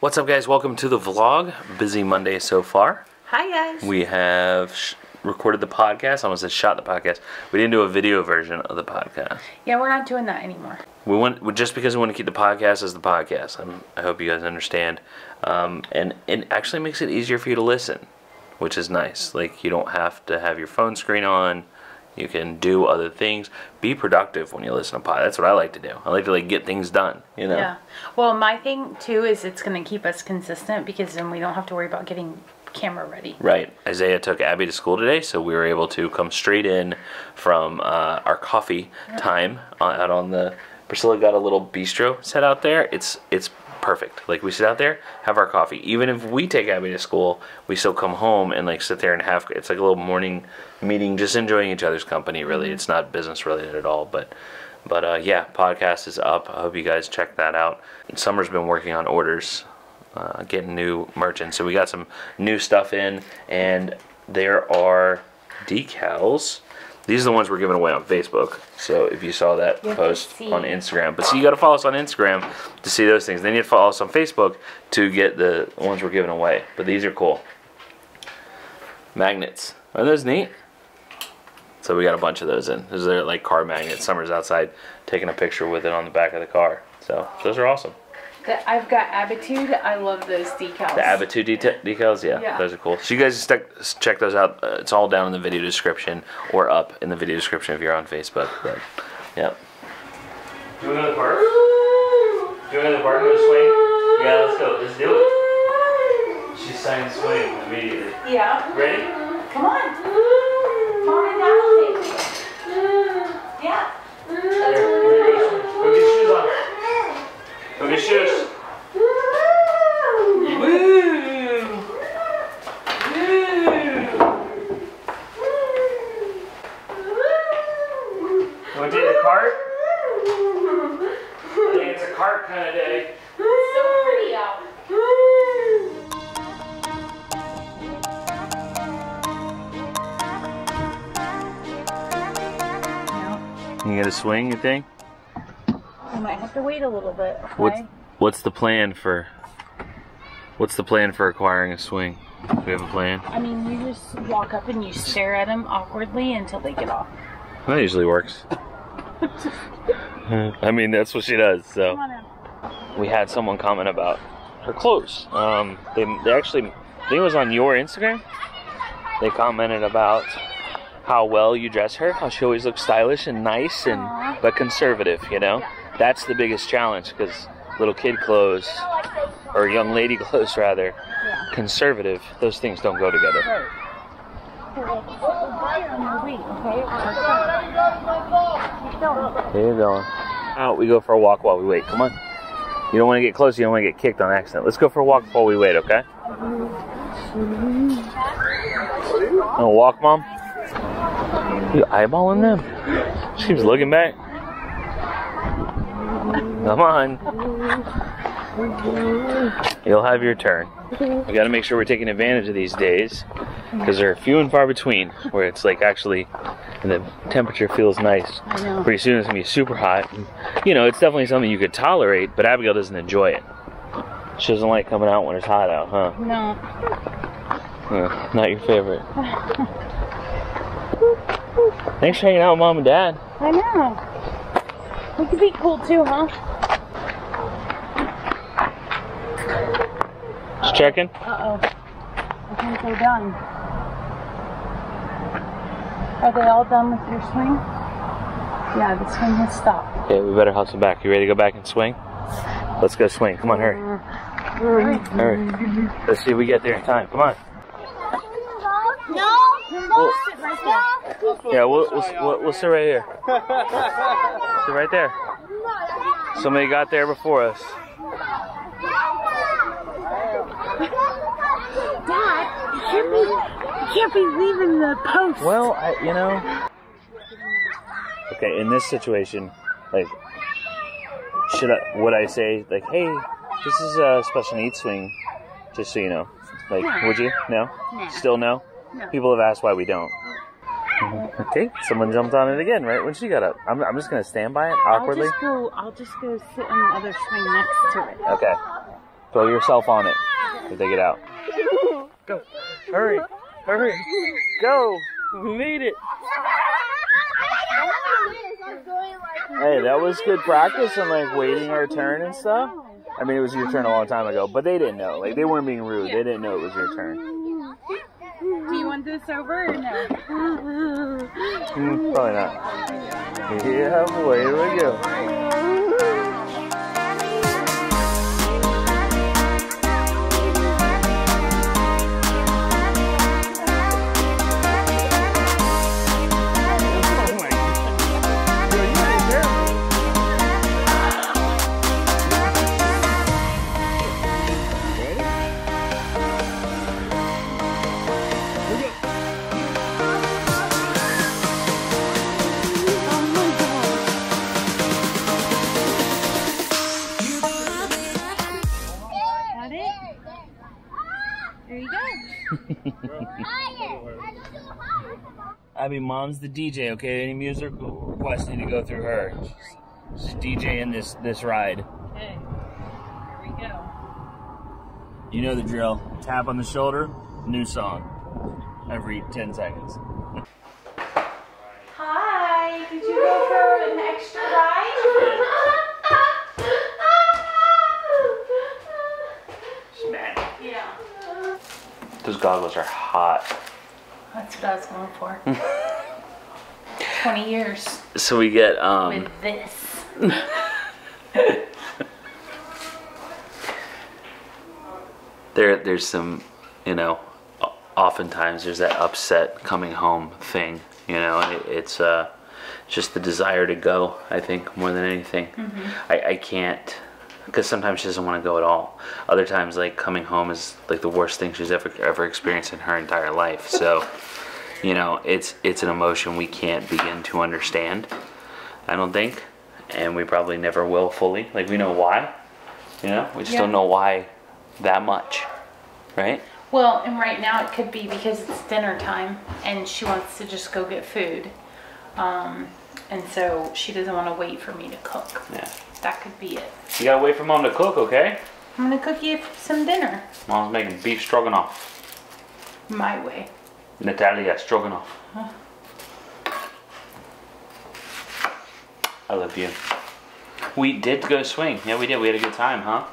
What's up, guys? Welcome to the vlog. Busy Monday so far. Hi, guys. We have recorded the podcast. I almost said shot the podcast. We didn't do a video version of the podcast. Yeah, we're not doing that anymore. Just because we want to keep the podcast as the podcast. I hope you guys understand. And it actually makes it easier for you to listen, which is nice. Like, you don't have to have your phone screen on. You can do other things. Be productive when you listen to pod. That's what I like to do. I like to get things done, you know? Yeah. Well, my thing, too, is it's going to keep us consistent because then we don't have to worry about getting camera ready. Right. Isaiah took Abby to school today, so we were able to come straight in from our coffee time out on the... Priscilla got a little bistro set out there. It's perfect. Like, we sit out there, have our coffee. Even if we take Abby to school, we still come home and sit there and have, it's like a little morning meeting, just enjoying each other's company, really. It's not business related at all, but yeah, podcast is up. I hope you guys check that out. Summer's been working on orders, getting new merchants, so we got some new stuff in, and there are decals. These are the ones we're giving away on Facebook. So if you saw that post on Instagram. But see, you got to follow us on Instagram to see those things. Then you have to follow us on Facebook to get the ones we're giving away. But these are cool. Magnets. Aren't those neat? So we got a bunch of those in. Those are like car magnets. Summer's outside taking a picture with it on the back of the car. So those are awesome. I've got Attitude. I love those decals. The Attitude decals, yeah, those are cool. So you guys check those out. It's all down in the video description or up in the video description if you're on Facebook. But yeah. Do we go to the park? Do we go to the park and go swing? Yeah, let's go. Let's do it. She's saying swing immediately. Yeah. Ready? Come on. Mom and Dad will take you. Yeah. Go get shoes on. Go get shoes. Woo! Woo! You want to take the cart? I think it's a cart kind of day. It's so pretty out. You got a swing, you think? I might have to wait a little bit. Okay? What's the plan for acquiring a swing? Do we have a plan? I mean, you just walk up and you stare at them awkwardly until they get off. That usually works. I mean, that's what she does. So we had someone comment about her clothes. They actually, I think it was on your Instagram. They commented about how well you dress her, how she always looks stylish and nice and but conservative, you know? That's the biggest challenge, because little kid clothes, or young lady clothes rather, conservative, those things don't go together. There you go. Out, we go for a walk while we wait. Come on. You don't want to get close, you don't want to get kicked on accident. Let's go for a walk while we wait, okay? Oh, walk, Mom? You eyeballing them? She was looking back. Come on. You'll have your turn. We got to make sure we're taking advantage of these days, because they're few and far between where it's actually, and the temperature feels nice. I know. Pretty soon it's going to be super hot. And, you know, it's definitely something you could tolerate, but Abigail doesn't enjoy it. She doesn't like coming out when it's hot out, huh? No. Not your favorite. Thanks for hanging out with Mom and Dad. I know. We could be cool too, huh? Just checking? Uh-oh. I think they're done. Are they all done with your swing? Yeah, the swing has stopped. Okay, we better hustle back. You ready to go back and swing? Let's go swing. Come on, hurry. Hurry. Let's see if we get there in time. Come on. No! Yeah, we'll sit right here. Sit right there. Somebody got there before us. Dad, you can't be leaving the post. Well, you know. Okay, in this situation, would I say hey, this is a special needs swing, just so you know? Would you? No? Still no? No. People have asked why we don't. Okay, someone jumped on it again right when she got up. I'm just gonna stand by it awkwardly. I'll just go sit on the other swing next to it. Okay. Throw yourself on it to take it out. Go. Hurry. Hurry. Go. We made it. Hey, that was good practice on like waiting our turn and stuff. I mean, it was your turn a long time ago, but they didn't know. Like, they weren't being rude. They didn't know it was your turn. Do you want this over or no? Probably not. Yeah, boy, here we go. Abbie, mom's the DJ, okay? Any music requests need to go through her. She's DJing this ride. Okay, here we go. You know the drill. Tap on the shoulder, new song. Every 10 seconds. Hi, did you go for an extra ride? She's mad. Yeah. Those goggles are hot. That's what I was going for. 20 years. So we get With this. there's some, you know, oftentimes there's that upset coming home thing, you know, and it's just the desire to go, I think, more than anything. I can't, because sometimes she doesn't want to go at all. Other times, like, coming home is like the worst thing she's ever experienced in her entire life. So, you know, it's an emotion we can't begin to understand, I don't think, and we probably never will fully. Like, we know why, you know, we just don't know why that much, right? Well, and right now it could be because it's dinner time and she wants to just go get food. And so she doesn't want to wait for me to cook. Yeah. That could be it. You gotta wait for mom to cook, okay? I'm gonna cook you some dinner. Mom's making beef stroganoff. My way. Natalia stroganoff. I love you. We did go swing. Yeah, we did. We had a good time, huh?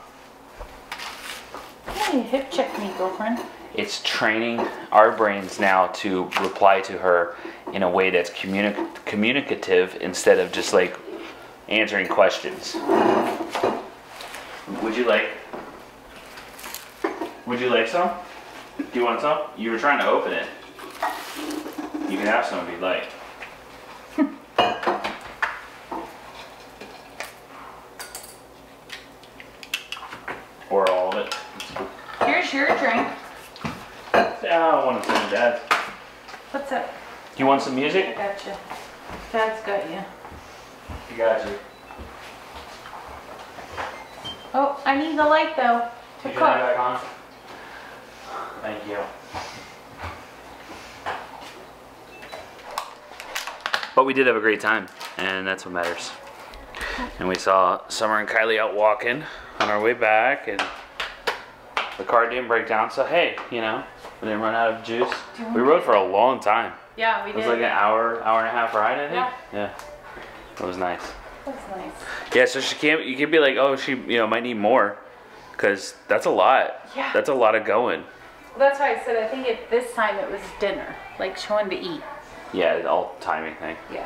Hey, hip check me, girlfriend. It's training our brains now to reply to her in a way that's communicative instead of just like answering questions. Would you like some? Do you want some? You were trying to open it. You can have some if you'd like. Or all of it. Here's your drink. Yeah, I want to send Dad. What's up? You want some music? I got you. Dad's got you. You got you. Oh, I need the light though to You cook. turn it back on? Thank you. But we did have a great time, and that's what matters. And we saw Summer and Kylie out walking on our way back, and the car didn't break down, so hey, you know, we didn't run out of juice. We rode for a long time. Yeah, we It did. was like an hour and a half ride, I think. Yeah. Yeah. It was nice. That's nice. Yeah, so you can't be like, oh, she, you know, might need more, because that's a lot. Yeah. That's a lot of going. Well, that's why I said I think at this time it was dinner. Like she wanted to eat. Yeah, all timing thing. Yeah.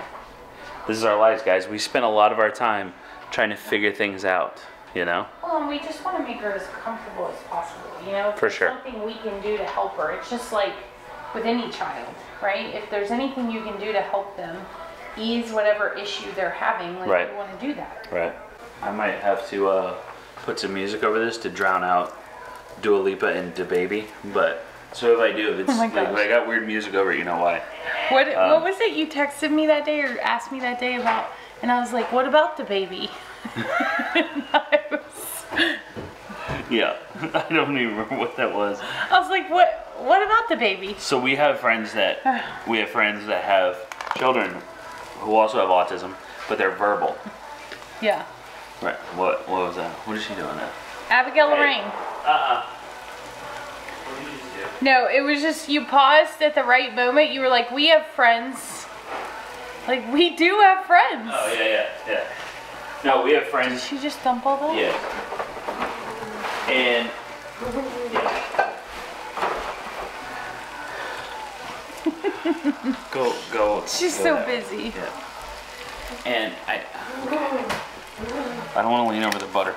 This is our lives, guys. We spend a lot of our time trying to figure things out, you know? Well, and we just want to make her as comfortable as possible, you know? If For there's sure. something we can do to help her. It's just like with any child, right? If there's anything you can do to help them ease whatever issue they're having, like Right. we want to do that. Right. I might have to put some music over this to drown out Dua Lipa and DaBaby, but so if I do, if it's Oh my like gosh. if I got weird music over it, you know why? What was it you texted me that day or asked me that day about? And I was like, what about the baby? Yeah, I don't even remember what that was. I was like, what about the baby? So we have friends that have children who also have autism, but they're verbal. Yeah. Right. What was that? What is she doing now? Abigail Hey. Lorraine. What did you just do? No, it was just you paused at the right moment. You were like, we have friends. Like, we do have friends. Oh, yeah. No, we have friends. Did she just dump all that? Yeah. And go. She's go so that way. busy. Yeah. And I don't want to lean over the butter.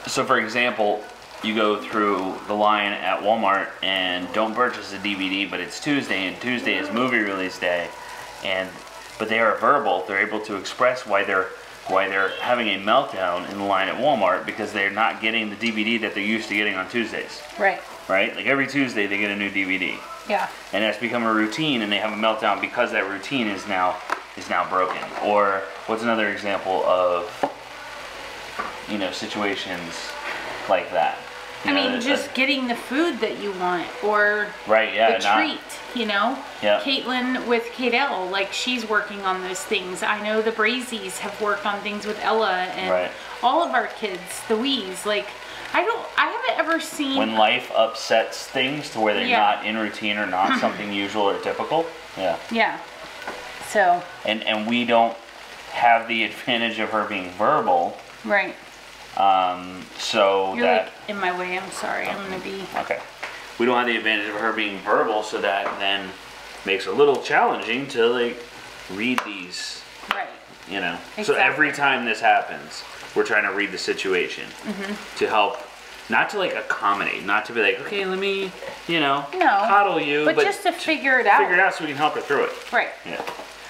So for example, you go through the line at Walmart and don't purchase a DVD, but it's Tuesday and Tuesday is movie release day, but they are verbal. They're able to express why they're having a meltdown in the line at Walmart because they're not getting the DVD that they're used to getting on Tuesdays. Right. Right? Like every Tuesday they get a new DVD. Yeah. And that's become a routine and they have a meltdown because that routine is now broken. Or what's another example of situations like that? Just getting the food that you want or right, yeah, the treat, Yeah. Caitlin with Kate-Elle, like she's working on those things. I know the Brazies have worked on things with Ella and all of our kids, the Wees. Like, I haven't ever seen... When life upsets things to where they're not in routine or not something usual or typical. Yeah. Yeah. So... And we don't have the advantage of her being verbal. Right. So You're that... like in my way, I'm sorry. I'm going to be... Okay. We don't have the advantage of her being verbal, so that then makes it a little challenging to, like, read these. Right. Exactly. So every time this happens, we're trying to read the situation to help, not to, like, accommodate, not to be like, okay, let me, coddle you. But just to figure it out. Figure it out so we can help her through it. Right. Yeah.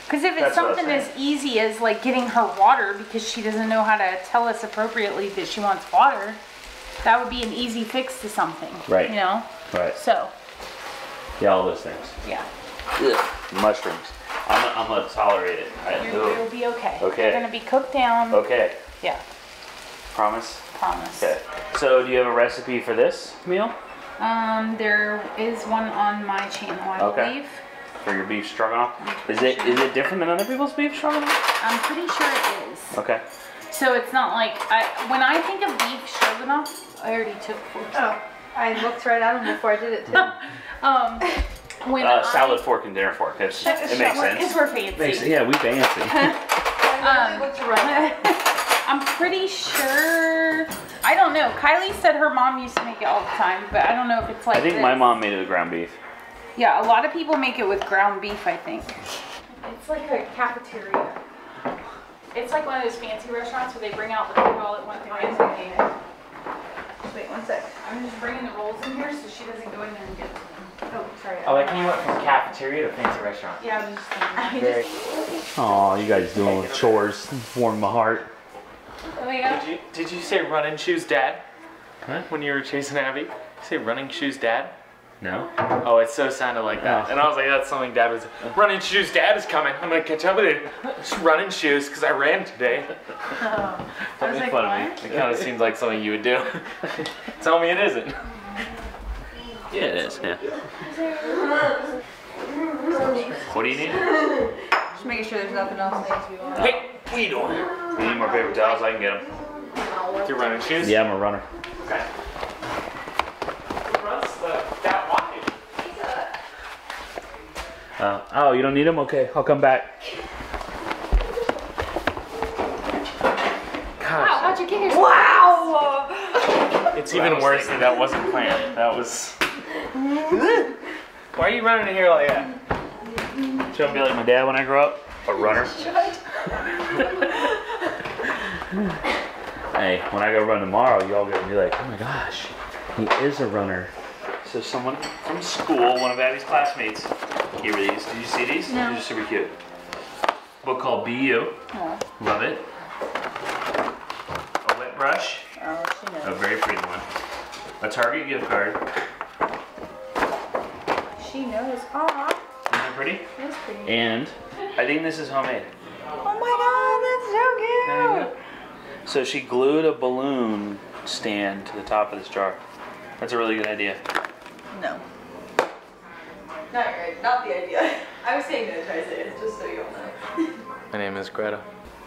Because if it's something as easy as like getting her water because she doesn't know how to tell us appropriately that she wants water, that would be an easy fix to something. Right. Right. So. Yeah, all those things. Yeah. Ugh. Mushrooms. I'm gonna tolerate it. You'll be okay. Okay. They're gonna be cooked down. Okay. Yeah. Promise? Promise. Okay. So do you have a recipe for this meal? There is one on my channel, I believe. For your beef stroganoff? Is it different than other people's beef stroganoff? I'm pretty sure it is. Okay. So it's not like, when I think of beef stroganoff, I already took forks. Oh, I looked right at them before I did it too. Salad fork and dinner fork. It makes sense. Because we're fancy. Yeah, we fancy. I looked right. I'm pretty sure, I don't know. Kylie said her mom used to make it all the time, but I don't know if it's like I think my mom made it with ground beef. Yeah, a lot of people make it with ground beef, I think. It's like a cafeteria. It's like one of those fancy restaurants where they bring out the food all at one time. Just wait 1 sec. I'm just bringing the rolls in here so she doesn't go in there and get them. Oh, sorry. I like when you went from cafeteria to fancy restaurant. Yeah, I was just thinking. Oh, you guys doing chores warm my heart. Oh, yeah. Did you say running shoes dad? Huh? When you were chasing Abby? You say running shoes dad? No? Oh, it so sounded like that. And I was like, that's something dad was, running shoes dad is coming. I'm gonna catch up with it. Just running shoes because I ran today. I Don't was make like, fun what? of me. It kind of seems like something you would do. Tell me it isn't. Yeah, it is, yeah. What do you need? Just making sure there's nothing else that needs to be on. Hey, what are you doing? You need more paper towels? I can get them. You're running shoes? Yeah, I'm a runner. Okay. Who runs that wide? Oh, you don't need them? Okay, I'll come back. Wow, how'd you get yourself? Wow! It's even worse that wasn't planned. That was... Why are you running in here like that? Should I be like my dad when I grow up? A runner? Hey, when I go run tomorrow, y'all gonna be like, oh my gosh, he is a runner. So someone from school, one of Abbie's classmates, gave her these. Did you see these? No. These are super cute. Book called Be You. Oh. Love it. A wet brush. Oh, she knows. A very pretty one. A Target gift card. She knows. Aw, Isn't that pretty? that's pretty. And I think this is homemade. Oh my god, that's so cute! So she glued a balloon stand to the top of this jar. That's a really good idea. No. Not right. Not the idea. I was saying to try to say it, just so you all know. My name is Greta.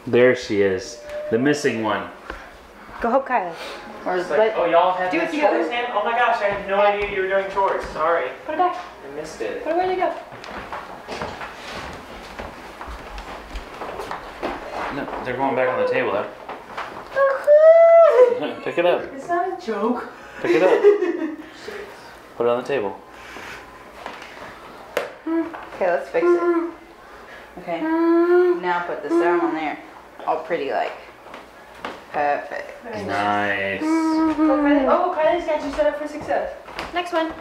There she is. The missing one. Go help Kylie. Or It's like, oh, y'all have do it this together. chores hand? Oh my gosh, I had no idea you were doing chores. Sorry. Put it back. I missed it. Put it where they go. No, they're going back on the table though. Pick it up. It's not a joke. Pick it up. Put it on the table. Okay, let's fix it. Okay. Now put the stem on there. All pretty like. Perfect. Nice. Oh, Kylie's got you set up for success. Next one.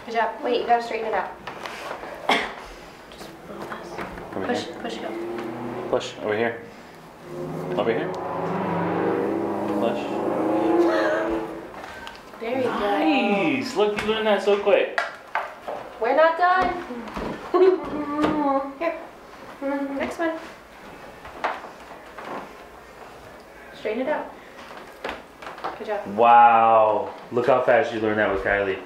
Good job. Wait, you gotta straighten it out. Just a little less. Over Push, here. push it up. Push. Over here. Over here. Push. There you go. Nice. Look, you learned that so quick. We're not done. Here. Next one. Straighten it out. Good job. Wow. Look how fast you learned that with Kylie.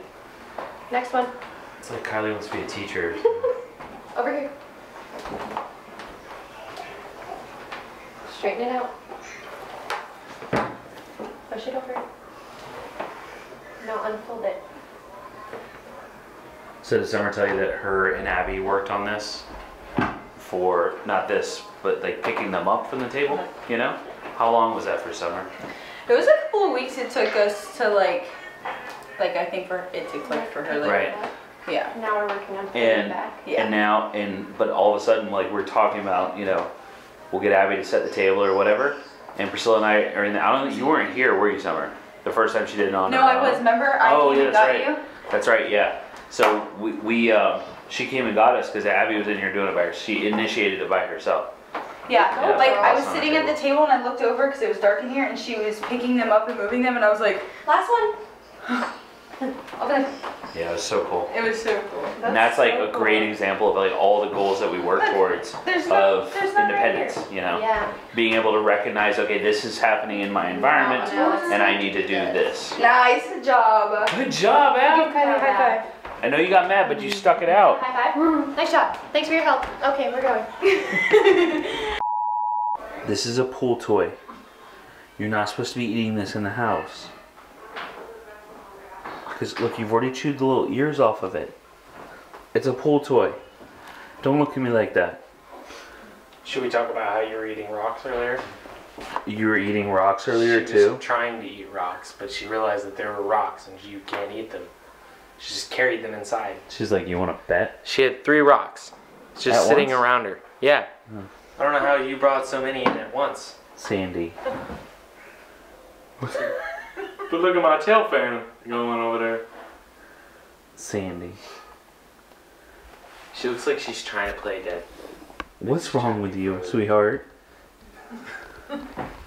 Next one. It's like Kylie wants to be a teacher. Over here. Straighten it out. Push it over. Now unfold it. So did Summer tell you that her and Abby worked on this for, not this, but like picking them up from the table, you know? How long was that for Summer? It was a couple of weeks it took us to like I think for it to click for her. Like, Right. Yeah. Now we're working on pulling it And back. Yeah. and now but all of a sudden like we're talking about, you know, we'll get Abby to set the table or whatever, and Priscilla and I are in the, I don't think you weren't here, were you, Summer? The first time she did it on No, her I own? was. Remember, I Oh, came yeah, and that's got right. you. That's right, yeah. So she came and got us because Abby was in here doing it by herself. She initiated it by herself. Yeah. Yeah. Like I was Awesome. sitting at the table and I looked over because it was dark in here, and she was picking them up and moving them, and I was like, Last one. okay. Yeah, it was so cool. It was so cool. And that's like a great example of like all the goals that we work towards There's of there's none right independence, here. you know? Yeah. Being able to recognize, okay, this is happening in my environment and I need to do this. Nice job. Good job, Give Ab. Kylie a high five. I know you got mad, but you stuck it out. High five. Nice job. Thanks for your help. Okay, we're going. This is a pool toy. You're not supposed to be eating this in the house. Because look, you've already chewed the little ears off of it. It's a pool toy. Don't look at me like that. Should we talk about how you were eating rocks earlier? You were eating rocks earlier She too? was trying to eat rocks, but she realized that there were rocks and you can't eat them. She just carried them inside. She's like, you want to bet? She had 3 rocks just At sitting once? around her. Yeah. I don't know how you brought so many in at once. Sandy. But look at my tail fan going over there. Sandy. She looks like she's trying to play dead. What's wrong with you, sweetheart?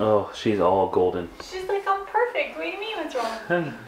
Oh, she's all golden. She's like, I'm perfect. What do you mean what's wrong?